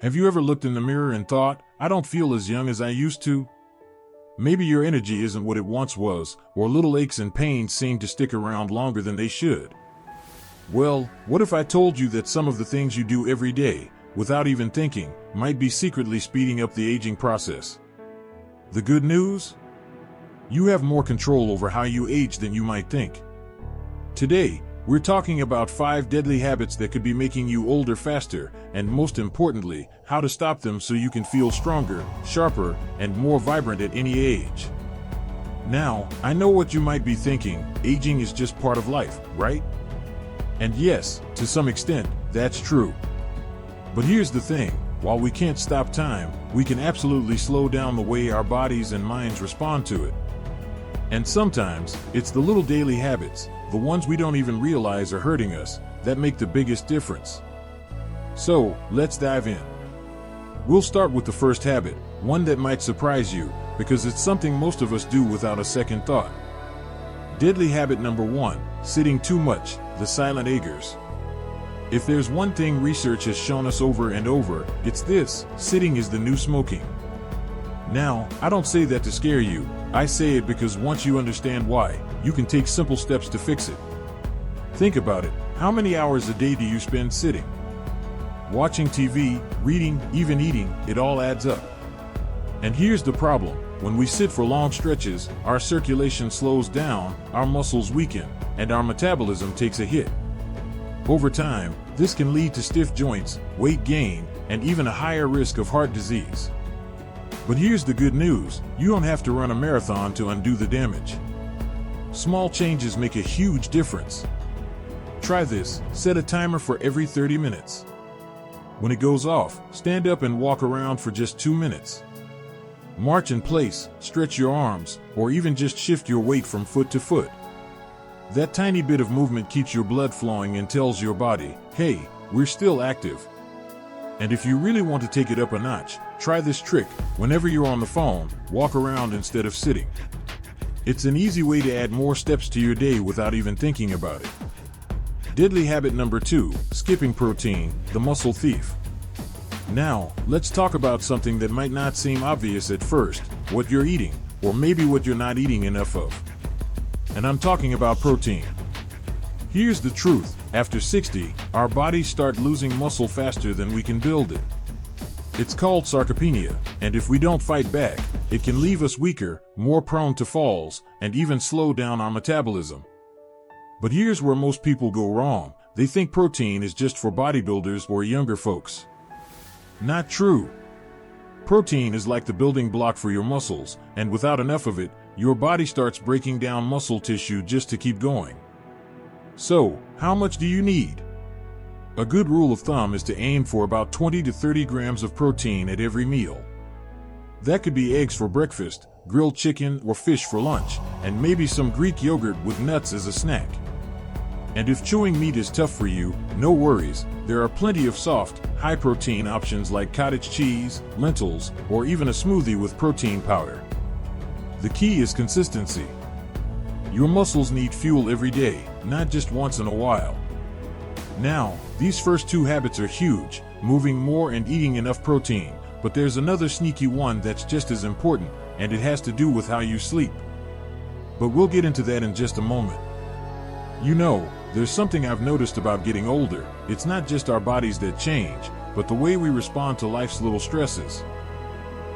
Have you ever looked in the mirror and thought, I don't feel as young as I used to? Maybe your energy isn't what it once was, or little aches and pains seem to stick around longer than they should. Well, what if I told you that some of the things you do every day, without even thinking, might be secretly speeding up the aging process? The good news? You have more control over how you age than you might think. Today, we're talking about 5 deadly habits that could be making you older faster, and most importantly, how to stop them so you can feel stronger, sharper, and more vibrant at any age. Now, I know what you might be thinking, aging is just part of life, right? And yes, to some extent, that's true. But here's the thing, while we can't stop time, we can absolutely slow down the way our bodies and minds respond to it. And sometimes, it's the little daily habits, the ones we don't even realize are hurting us, that make the biggest difference. So, let's dive in. We'll start with the first habit, one that might surprise you, because it's something most of us do without a second thought. Deadly habit number 1, sitting too much, the silent agers. If there's one thing research has shown us over and over, it's this: sitting is the new smoking. Now, I don't say that to scare you, I say it because once you understand why, you can take simple steps to fix it. Think about it, how many hours a day do you spend sitting? Watching TV, reading, even eating, it all adds up. And here's the problem, when we sit for long stretches, our circulation slows down, our muscles weaken, and our metabolism takes a hit. Over time, this can lead to stiff joints, weight gain, and even a higher risk of heart disease. But here's the good news, you don't have to run a marathon to undo the damage. Small changes make a huge difference. Try this, set a timer for every 30 minutes. When it goes off, stand up and walk around for just 2 minutes. March in place, stretch your arms, or even just shift your weight from foot to foot. That tiny bit of movement keeps your blood flowing and tells your body, hey, we're still active. And if you really want to take it up a notch, try this trick. Whenever you're on the phone, walk around instead of sitting. It's an easy way to add more steps to your day without even thinking about it. Deadly habit number 2, skipping protein, the muscle thief. Now, let's talk about something that might not seem obvious at first, what you're eating, or maybe what you're not eating enough of. And I'm talking about protein. Here's the truth, after 60, our bodies start losing muscle faster than we can build it. It's called sarcopenia, and if we don't fight back, it can leave us weaker, more prone to falls, and even slow down our metabolism. But here's where most people go wrong, they think protein is just for bodybuilders or younger folks. Not true. Protein is like the building block for your muscles, and without enough of it, your body starts breaking down muscle tissue just to keep going. So, how much do you need? A good rule of thumb is to aim for about 20 to 30 grams of protein at every meal. That could be eggs for breakfast, grilled chicken or fish for lunch, and maybe some Greek yogurt with nuts as a snack. And if chewing meat is tough for you, no worries, there are plenty of soft, high-protein options like cottage cheese, lentils, or even a smoothie with protein powder. The key is consistency. Your muscles need fuel every day, not just once in a while. Now, these first 2 habits are huge, moving more and eating enough protein, but there's another sneaky one that's just as important, and it has to do with how you sleep. But we'll get into that in just a moment. You know, there's something I've noticed about getting older, it's not just our bodies that change, but the way we respond to life's little stresses.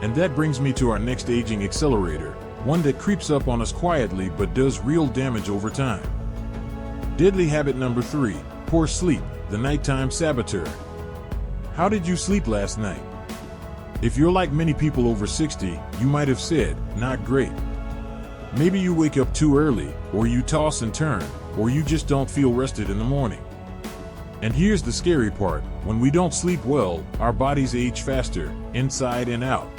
And that brings me to our next aging accelerator, one that creeps up on us quietly but does real damage over time. Deadly habit number 3, poor sleep, the nighttime saboteur. How did you sleep last night? If you're like many people over 60, you might have said, not great. Maybe you wake up too early, or you toss and turn, or you just don't feel rested in the morning. And here's the scary part, when we don't sleep well, our bodies age faster, inside and out.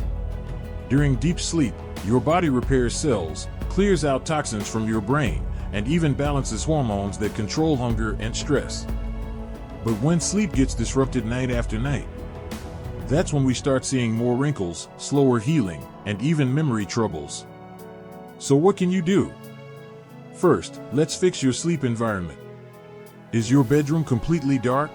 During deep sleep, your body repairs cells, clears out toxins from your brain, and even balances hormones that control hunger and stress. But when sleep gets disrupted night after night, that's when we start seeing more wrinkles, slower healing, and even memory troubles. So what can you do? First, let's fix your sleep environment. Is your bedroom completely dark?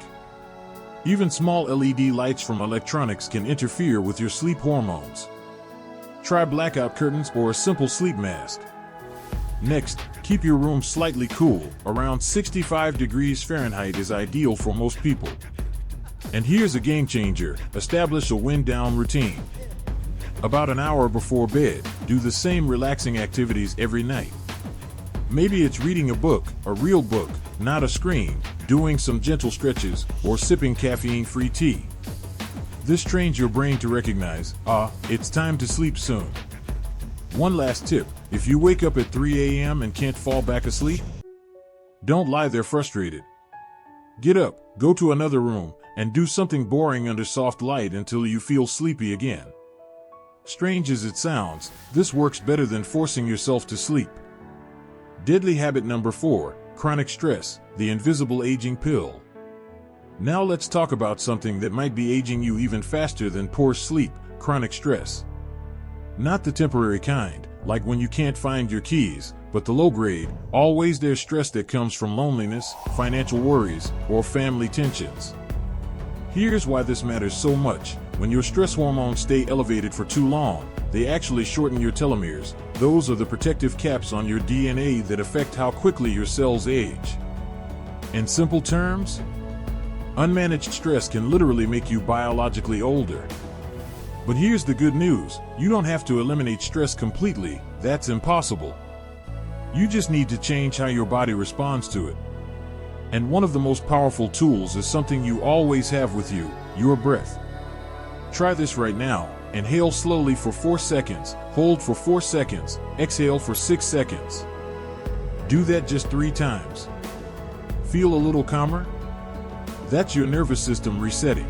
Even small LED lights from electronics can interfere with your sleep hormones. Try blackout curtains or a simple sleep mask. Next, keep your room slightly cool. Around 65 degrees Fahrenheit is ideal for most people. And here's a game changer: establish a wind-down routine. About an hour before bed, do the same relaxing activities every night. Maybe it's reading a book, a real book, not a screen, doing some gentle stretches, or sipping caffeine-free tea. This trains your brain to recognize, it's time to sleep soon. One last tip: if you wake up at 3 a.m. and can't fall back asleep, don't lie there frustrated. Get up, go to another room, and do something boring under soft light until you feel sleepy again. Strange as it sounds, this works better than forcing yourself to sleep. Deadly habit number 4, chronic stress, the invisible aging pill. Now let's talk about something that might be aging you even faster than poor sleep: chronic stress. Not the temporary kind, like when you can't find your keys, but the low-grade, always there stress that comes from loneliness, financial worries, or family tensions. Here's why this matters so much. When your stress hormones stay elevated for too long, they actually shorten your telomeres. Those are the protective caps on your DNA that affect how quickly your cells age. In simple terms, unmanaged stress can literally make you biologically older. But here's the good news: you don't have to eliminate stress completely. That's impossible. You just need to change how your body responds to it. And one of the most powerful tools is something you always have with you: your breath. Try this right now. Inhale slowly for 4 seconds, hold for 4 seconds, exhale for 6 seconds. Do that just 3 times. Feel a little calmer? That's your nervous system resetting.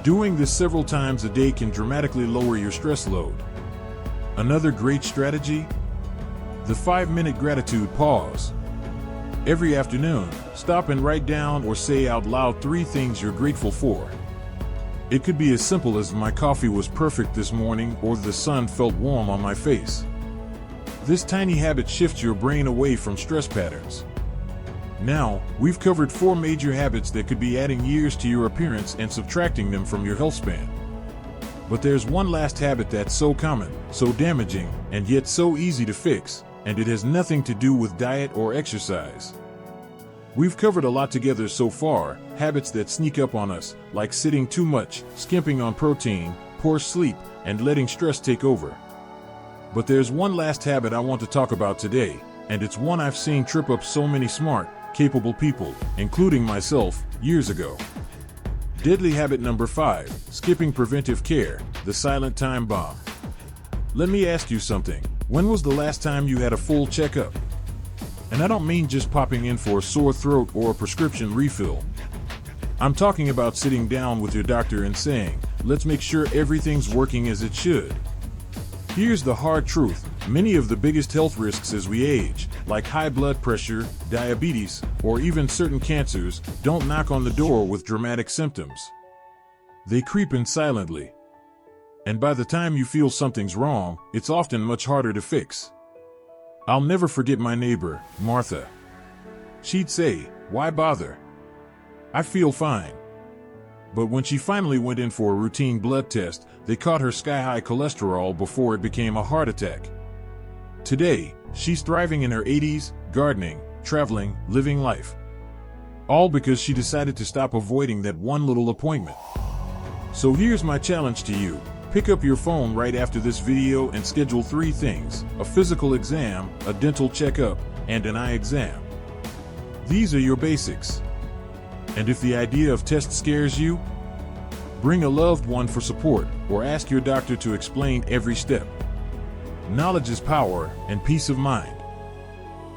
Doing this several times a day can dramatically lower your stress load. Another great strategy? The 5-minute gratitude pause. Every afternoon, stop and write down or say out loud 3 things you're grateful for. It could be as simple as "my coffee was perfect this morning," or "the sun felt warm on my face." This tiny habit shifts your brain away from stress patterns. Now, we've covered 4 major habits that could be adding years to your appearance and subtracting them from your health span. But there's one last habit that's so common, so damaging, and yet so easy to fix, and it has nothing to do with diet or exercise. We've covered a lot together so far: habits that sneak up on us, like sitting too much, skimping on protein, poor sleep, and letting stress take over. But there's one last habit I want to talk about today, and it's one I've seen trip up so many smart, capable people, including myself, years ago. Deadly habit number 5, skipping preventive care, the silent time bomb. Let me ask you something. When was the last time you had a full checkup? And I don't mean just popping in for a sore throat or a prescription refill. I'm talking about sitting down with your doctor and saying, "Let's make sure everything's working as it should." Here's the hard truth: many of the biggest health risks as we age, like high blood pressure, diabetes, or even certain cancers, don't knock on the door with dramatic symptoms. They creep in silently. And by the time you feel something's wrong, it's often much harder to fix. I'll never forget my neighbor, Martha. She'd say, "Why bother? I feel fine." But when she finally went in for a routine blood test, they caught her sky-high cholesterol before it became a heart attack. Today, she's thriving in her 80s, gardening, traveling, living life. All because she decided to stop avoiding that one little appointment. So here's my challenge to you. Pick up your phone right after this video and schedule 3 things: a physical exam, a dental checkup, and an eye exam. These are your basics. And if the idea of tests scares you, bring a loved one for support, or ask your doctor to explain every step. Knowledge is power, and peace of mind.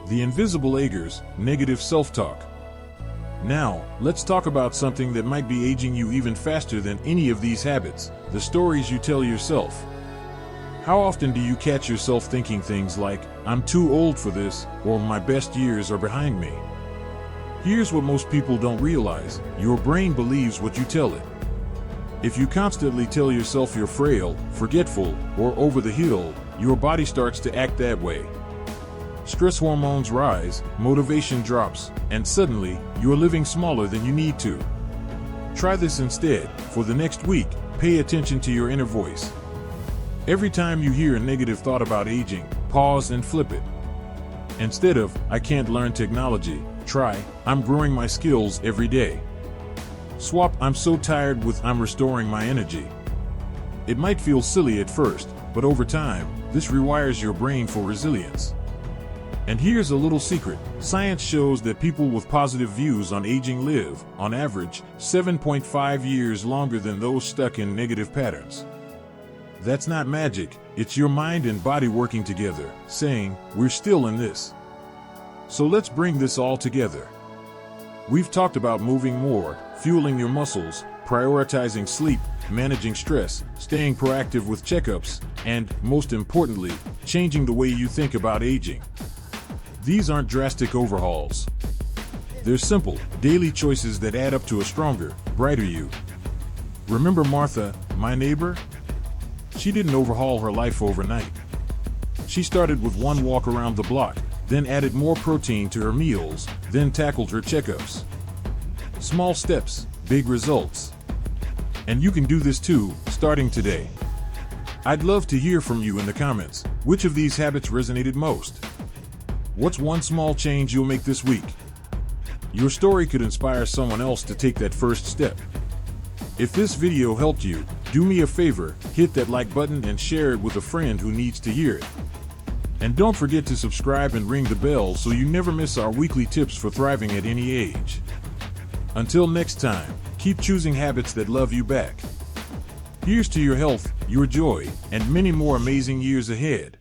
The invisible agers, negative self-talk. Now, let's talk about something that might be aging you even faster than any of these habits: the stories you tell yourself. How often do you catch yourself thinking things like, "I'm too old for this," or "my best years are behind me"? Here's what most people don't realize: your brain believes what you tell it. If you constantly tell yourself you're frail, forgetful, or over the hill, your body starts to act that way. Stress hormones rise, motivation drops, and suddenly, you're living smaller than you need to. Try this instead. For the next week, pay attention to your inner voice. Every time you hear a negative thought about aging, pause and flip it. Instead of, I can't learn technology, try, I'm growing my skills every day. Swap, I'm so tired with, I'm restoring my energy. It might feel silly at first, but over time, this rewires your brain for resilience. And here's a little secret. Science shows that people with positive views on aging live, on average, 7.5 years longer than those stuck in negative patterns. That's not magic, it's your mind and body working together, saying, we're still in this. So let's bring this all together. We've talked about moving more, fueling your muscles, prioritizing sleep, managing stress, staying proactive with checkups, and, most importantly, changing the way you think about aging. These aren't drastic overhauls. They're simple, daily choices that add up to a stronger, brighter you. Remember Martha, my neighbor? She didn't overhaul her life overnight. She started with one walk around the block, then added more protein to her meals, then tackled her checkups. Small steps, big results. And you can do this too, starting today. I'd love to hear from you in the comments. Which of these habits resonated most? What's one small change you'll make this week? Your story could inspire someone else to take that first step. If this video helped you, do me a favor, hit that like button and share it with a friend who needs to hear it. And don't forget to subscribe and ring the bell so you never miss our weekly tips for thriving at any age. Until next time, keep choosing habits that love you back. Here's to your health, your joy, and many more amazing years ahead.